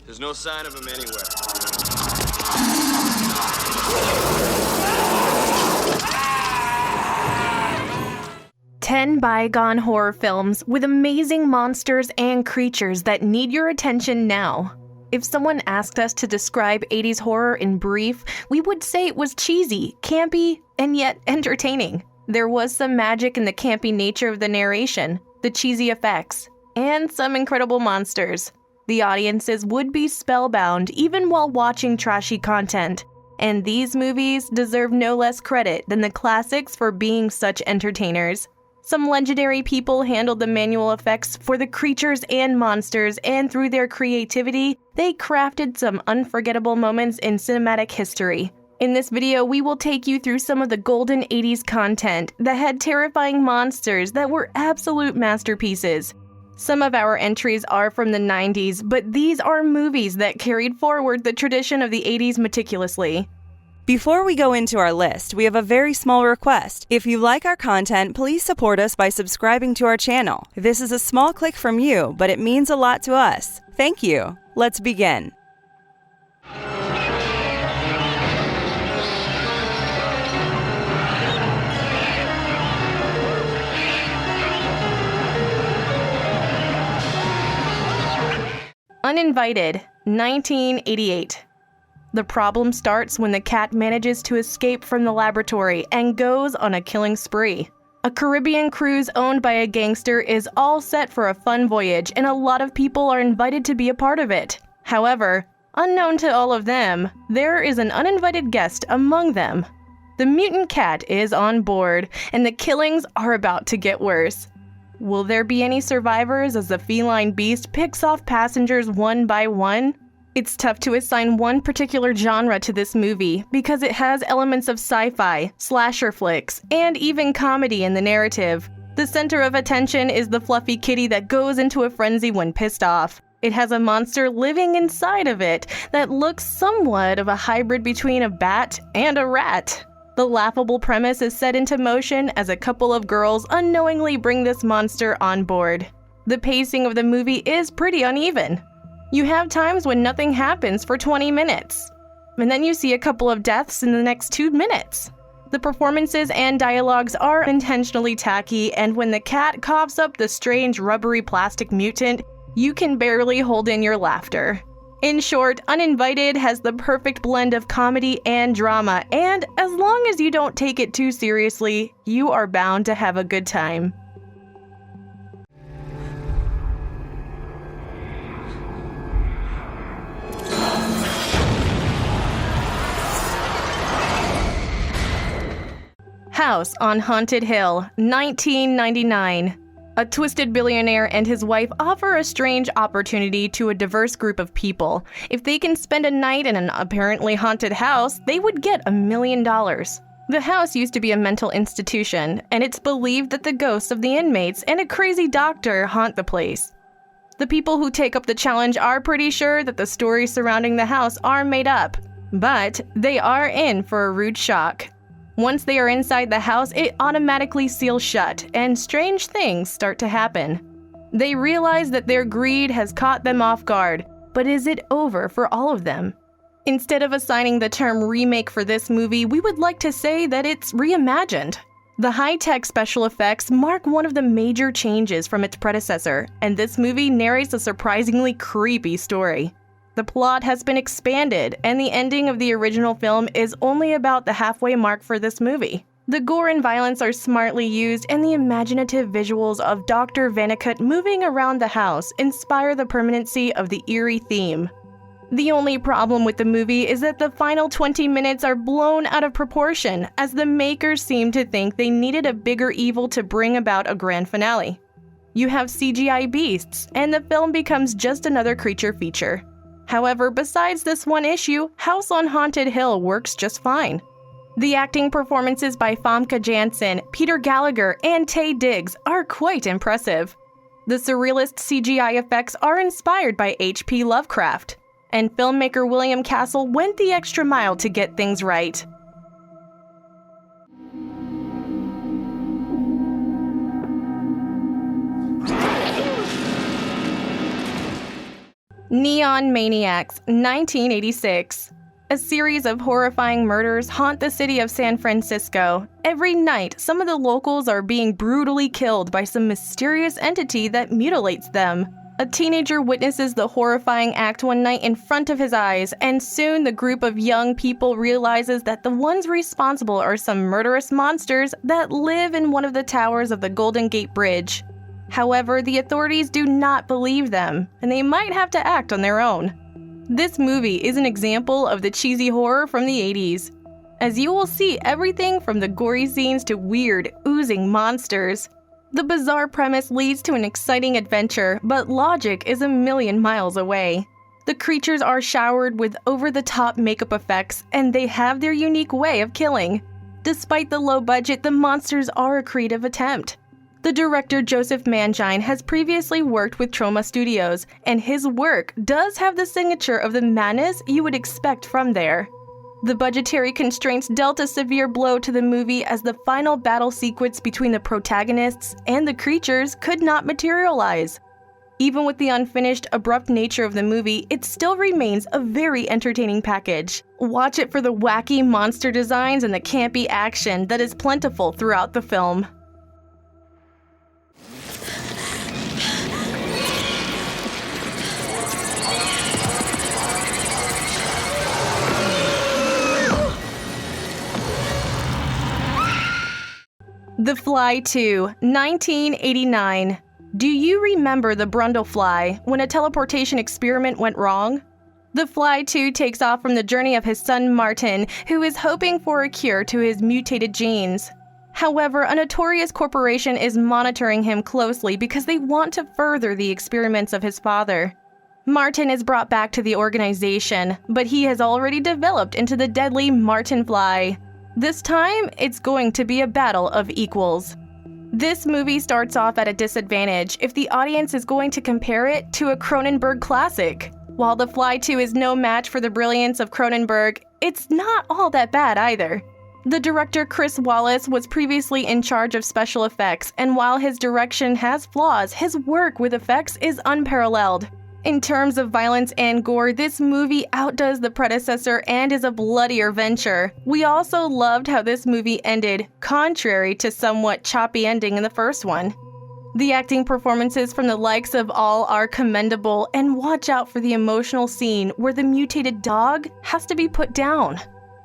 There's no sign of him anywhere. 10 bygone horror films with amazing monsters and creatures that need your attention now. If someone asked us to describe 80s horror in brief, we would say it was cheesy, campy, and yet entertaining. There was some magic in the campy nature of the narration, the cheesy effects, and some incredible monsters. The audiences would be spellbound even while watching trashy content, and these movies deserve no less credit than the classics for being such entertainers. Some legendary people handled the manual effects for the creatures and monsters, and through their creativity, they crafted some unforgettable moments in cinematic history. In this video, we will take you through some of the golden 80s content that had terrifying monsters that were absolute masterpieces. Some of our entries are from the 90s, but these are movies that carried forward the tradition of the 80s meticulously. Before we go into our list, we have a very small request. If you like our content, please support us by subscribing to our channel. This is a small click from you, but it means a lot to us. Thank you. Let's begin. Uninvited, 1988. The problem starts when the cat manages to escape from the laboratory and goes on a killing spree. A Caribbean cruise owned by a gangster is all set for a fun voyage, and a lot of people are invited to be a part of it. However, unknown to all of them, there is an uninvited guest among them. The mutant cat is on board, and the killings are about to get worse. Will there be any survivors as the feline beast picks off passengers one by one? It's tough to assign one particular genre to this movie because it has elements of sci-fi, slasher flicks, and even comedy in the narrative. The center of attention is the fluffy kitty that goes into a frenzy when pissed off. It has a monster living inside of it that looks somewhat of a hybrid between a bat and a rat. The laughable premise is set into motion as a couple of girls unknowingly bring this monster on board. The pacing of the movie is pretty uneven. You have times when nothing happens for 20 minutes, and then you see a couple of deaths in the next 2 minutes. The performances and dialogues are intentionally tacky, and when the cat coughs up the strange rubbery plastic mutant, you can barely hold in your laughter. In short, Uninvited has the perfect blend of comedy and drama, and as long as you don't take it too seriously, you are bound to have a good time. House on Haunted Hill, 1999. A twisted billionaire and his wife offer a strange opportunity to a diverse group of people. If they can spend a night in an apparently haunted house, they would get $1 million. The house used to be a mental institution, and it's believed that the ghosts of the inmates and a crazy doctor haunt the place. The people who take up the challenge are pretty sure that the stories surrounding the house are made up, but they are in for a rude shock. Once they are inside the house, it automatically seals shut, and strange things start to happen. They realize that their greed has caught them off guard, but is it over for all of them? Instead of assigning the term remake for this movie, we would like to say that it's reimagined. The high-tech special effects mark one of the major changes from its predecessor, and this movie narrates a surprisingly creepy story. The plot has been expanded, and the ending of the original film is only about the halfway mark for this movie. The gore and violence are smartly used, and the imaginative visuals of Dr. Vanicut moving around the house inspire the permanency of the eerie theme. The only problem with the movie is that the final 20 minutes are blown out of proportion, as the makers seem to think they needed a bigger evil to bring about a grand finale. You have CGI beasts, and the film becomes just another creature feature. However, besides this one issue, House on Haunted Hill works just fine. The acting performances by Famke Janssen, Peter Gallagher, and Taye Diggs are quite impressive. The surrealist CGI effects are inspired by H.P. Lovecraft, and filmmaker William Castle went the extra mile to get things right. Neon Maniacs, 1986. A series of horrifying murders haunt the city of San Francisco. Every night, some of the locals are being brutally killed by some mysterious entity that mutilates them. A teenager witnesses the horrifying act one night in front of his eyes, and soon the group of young people realizes that the ones responsible are some murderous monsters that live in one of the towers of the Golden Gate Bridge. However, the authorities do not believe them, and they might have to act on their own. This movie is an example of the cheesy horror from the 80s, as you will see everything from the gory scenes to weird, oozing monsters. The bizarre premise leads to an exciting adventure, but logic is a million miles away. The creatures are showered with over-the-top makeup effects, and they have their unique way of killing. Despite the low budget, the monsters are a creative attempt. The director Joseph Mangine has previously worked with Troma Studios, and his work does have the signature of the madness you would expect from there. The budgetary constraints dealt a severe blow to the movie as the final battle sequence between the protagonists and the creatures could not materialize. Even with the unfinished, abrupt nature of the movie, it still remains a very entertaining package. Watch it for the wacky monster designs and the campy action that is plentiful throughout the film. The Fly 2, 1989. Do you remember the Brundlefly when a teleportation experiment went wrong? The Fly 2 takes off from the journey of his son Martin, who is hoping for a cure to his mutated genes. However, a notorious corporation is monitoring him closely because they want to further the experiments of his father. Martin is brought back to the organization, but he has already developed into the deadly Martin Fly. This time, it's going to be a battle of equals. This movie starts off at a disadvantage if the audience is going to compare it to a Cronenberg classic. While The Fly 2 is no match for the brilliance of Cronenberg, it's not all that bad either. The director Chris Wallace was previously in charge of special effects, and while his direction has flaws, his work with effects is unparalleled. In terms of violence and gore, this movie outdoes the predecessor and is a bloodier venture. We also loved how this movie ended, contrary to somewhat choppy ending in the first one. The acting performances from the likes of all are commendable, and watch out for the emotional scene where the mutated dog has to be put down.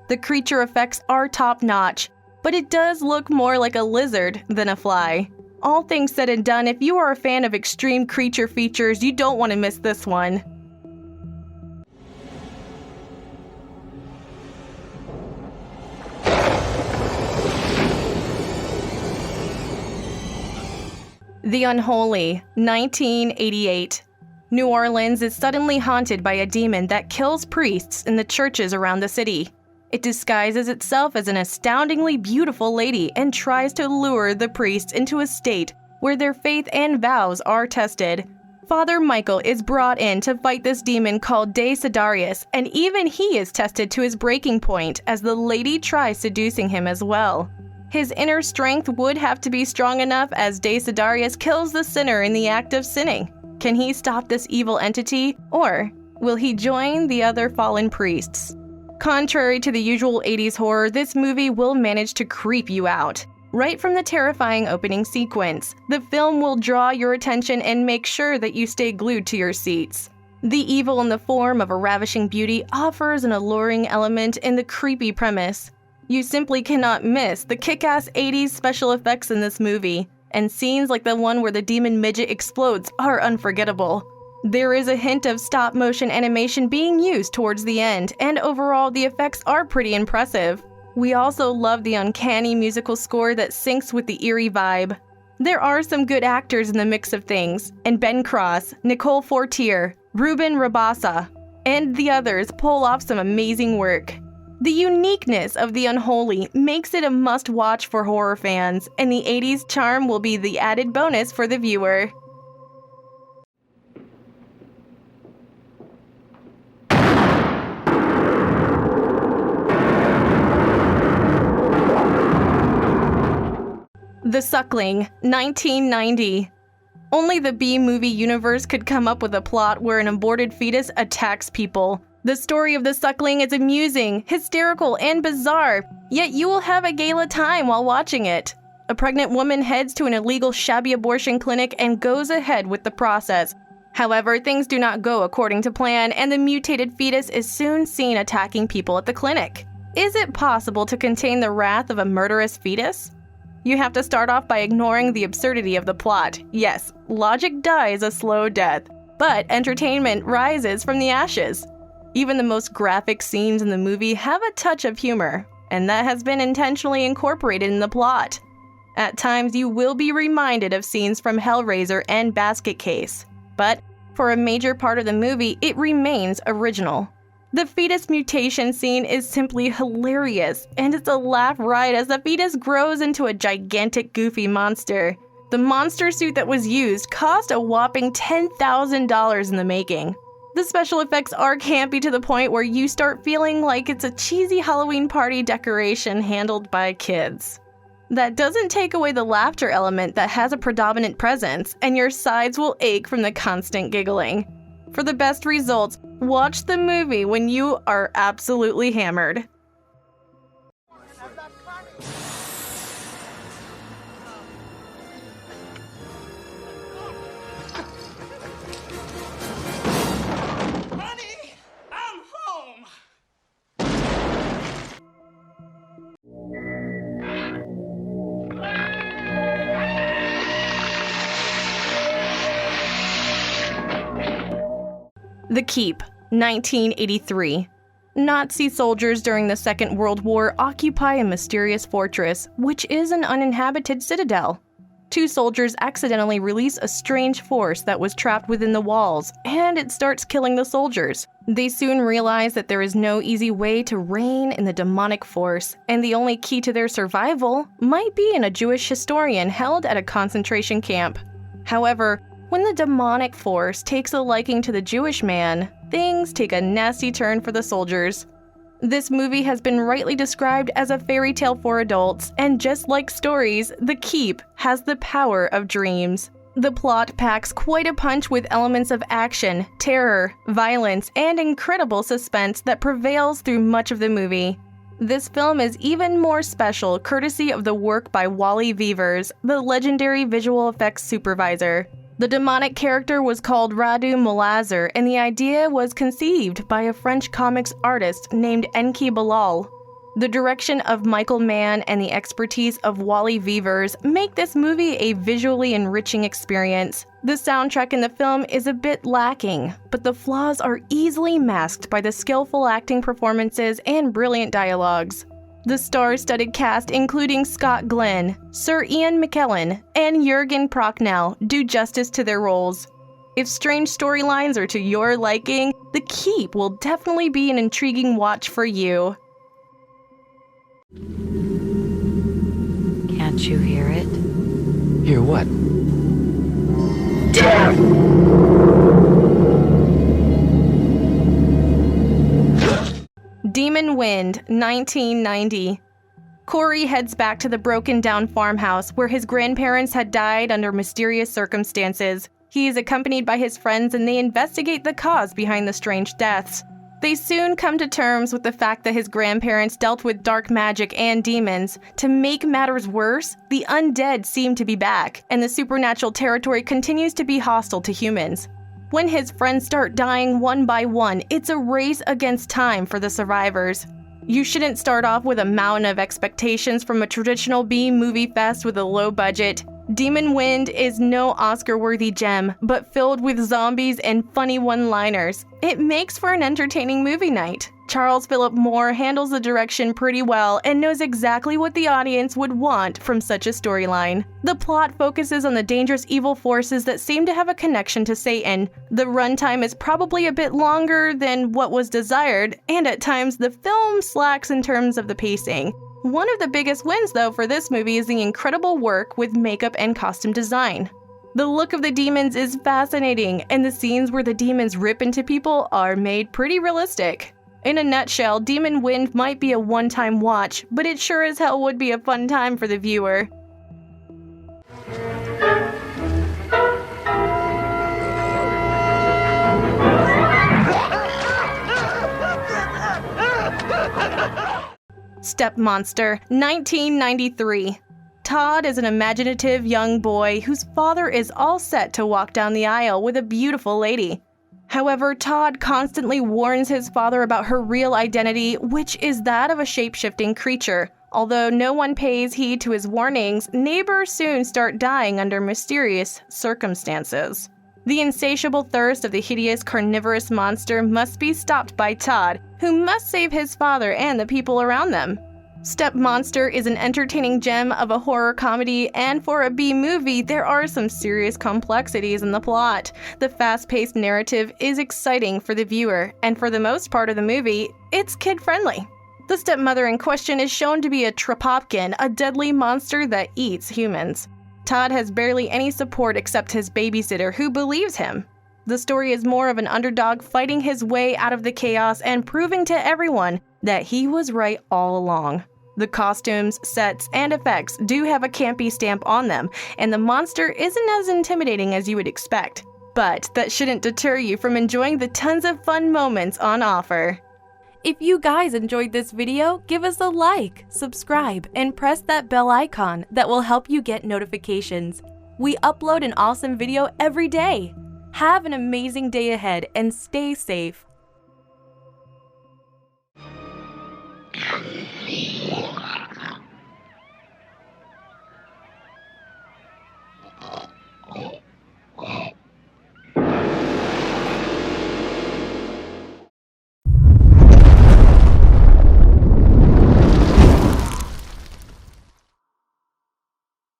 The creature effects are top-notch, but it does look more like a lizard than a fly. All things said and done, if you are a fan of extreme creature features, you don't want to miss this one. The Unholy, 1988. New Orleans is suddenly haunted by a demon that kills priests in the churches around the city. It disguises itself as an astoundingly beautiful lady and tries to lure the priests into a state where their faith and vows are tested. Father Michael is brought in to fight this demon called Desiderius, and even he is tested to his breaking point as the lady tries seducing him as well. His inner strength would have to be strong enough as Desiderius kills the sinner in the act of sinning. Can he stop this evil entity, or will he join the other fallen priests? Contrary to the usual 80s horror, this movie will manage to creep you out. Right from the terrifying opening sequence, the film will draw your attention and make sure that you stay glued to your seats. The evil in the form of a ravishing beauty offers an alluring element in the creepy premise. You simply cannot miss the kick-ass 80s special effects in this movie, and scenes like the one where the demon midget explodes are unforgettable. There is a hint of stop-motion animation being used towards the end, and overall the effects are pretty impressive. We also love the uncanny musical score that syncs with the eerie vibe. There are some good actors in the mix of things, and Ben Cross, Nicole Fortier, Ruben Rabasa, and the others pull off some amazing work. The uniqueness of The Unholy makes it a must-watch for horror fans, and the 80s charm will be the added bonus for the viewer. The Suckling, 1990. Only the B-movie universe could come up with a plot where an aborted fetus attacks people. The story of the Suckling is amusing, hysterical, and bizarre, yet you will have a gala time while watching it. A pregnant woman heads to an illegal shabby abortion clinic and goes ahead with the process. However, things do not go according to plan, and the mutated fetus is soon seen attacking people at the clinic. Is it possible to contain the wrath of a murderous fetus? You have to start off by ignoring the absurdity of the plot. Yes, logic dies a slow death, but entertainment rises from the ashes. Even the most graphic scenes in the movie have a touch of humor, and that has been intentionally incorporated in the plot. At times, you will be reminded of scenes from Hellraiser and Basket Case, but for a major part of the movie, it remains original. The fetus mutation scene is simply hilarious, and it's a laugh riot as the fetus grows into a gigantic goofy monster. The monster suit that was used cost a whopping $10,000 in the making. The special effects are campy to the point where you start feeling like it's a cheesy Halloween party decoration handled by kids. That doesn't take away the laughter element that has a predominant presence, and your sides will ache from the constant giggling. For the best results, watch the movie when you are absolutely hammered. Honey, I'm home! The Keep, 1983. Nazi soldiers during the Second World War occupy a mysterious fortress, which is an uninhabited citadel. Two soldiers accidentally release a strange force that was trapped within the walls, and it starts killing the soldiers. They soon realize that there is no easy way to rein in the demonic force, and the only key to their survival might be in a Jewish historian held at a concentration camp. However, when the demonic force takes a liking to the Jewish man, things take a nasty turn for the soldiers. This movie has been rightly described as a fairy tale for adults, and just like stories, The Keep has the power of dreams. The plot packs quite a punch with elements of action, terror, violence, and incredible suspense that prevails through much of the movie. This film is even more special courtesy of the work by Wally Weavers, the legendary visual effects supervisor. The demonic character was called Radu Molazar, and the idea was conceived by a French comics artist named Enki Bilal. The direction of Michael Mann and the expertise of Wally Weavers make this movie a visually enriching experience. The soundtrack in the film is a bit lacking, but the flaws are easily masked by the skillful acting performances and brilliant dialogues. The star-studded cast, including Scott Glenn, Sir Ian McKellen, and Jurgen Prochnow, do justice to their roles. If strange storylines are to your liking, The Keep will definitely be an intriguing watch for you. Can't you hear it? Hear what? Demon Wind, 1990. Corey heads back to the broken-down farmhouse where his grandparents had died under mysterious circumstances. He is accompanied by his friends and they investigate the cause behind the strange deaths. They soon come to terms with the fact that his grandparents dealt with dark magic and demons. To make matters worse, the undead seem to be back, and the supernatural territory continues to be hostile to humans. When his friends start dying one by one, it's a race against time for the survivors. You shouldn't start off with a mountain of expectations from a traditional B-movie fest with a low budget. Demon Wind is no Oscar-worthy gem, but filled with zombies and funny one-liners. It makes for an entertaining movie night. Charles Philip Moore handles the direction pretty well and knows exactly what the audience would want from such a storyline. The plot focuses on the dangerous evil forces that seem to have a connection to Satan. The runtime is probably a bit longer than what was desired, and at times the film slacks in terms of the pacing. One of the biggest wins, though, for this movie is the incredible work with makeup and costume design. The look of the demons is fascinating, and the scenes where the demons rip into people are made pretty realistic. In a nutshell, Demon Wind might be a one-time watch, but it sure as hell would be a fun time for the viewer. Stepmonster, 1993. Todd is an imaginative young boy whose father is all set to walk down the aisle with a beautiful lady. However, Todd constantly warns his father about her real identity, which is that of a shape-shifting creature. Although no one pays heed to his warnings, neighbors soon start dying under mysterious circumstances. The insatiable thirst of the hideous carnivorous monster must be stopped by Todd, who must save his father and the people around them. Stepmonster is an entertaining gem of a horror comedy, and for a B-movie, there are some serious complexities in the plot. The fast-paced narrative is exciting for the viewer, and for the most part of the movie, it's kid-friendly. The stepmother in question is shown to be a Trapopkin, a deadly monster that eats humans. Todd has barely any support except his babysitter, who believes him. The story is more of an underdog fighting his way out of the chaos and proving to everyone that he was right all along. The costumes, sets, and effects do have a campy stamp on them, and the monster isn't as intimidating as you would expect. But that shouldn't deter you from enjoying the tons of fun moments on offer. If you guys enjoyed this video, give us a like, subscribe, and press that bell icon that will help you get notifications. We upload an awesome video every day. Have an amazing day ahead and stay safe.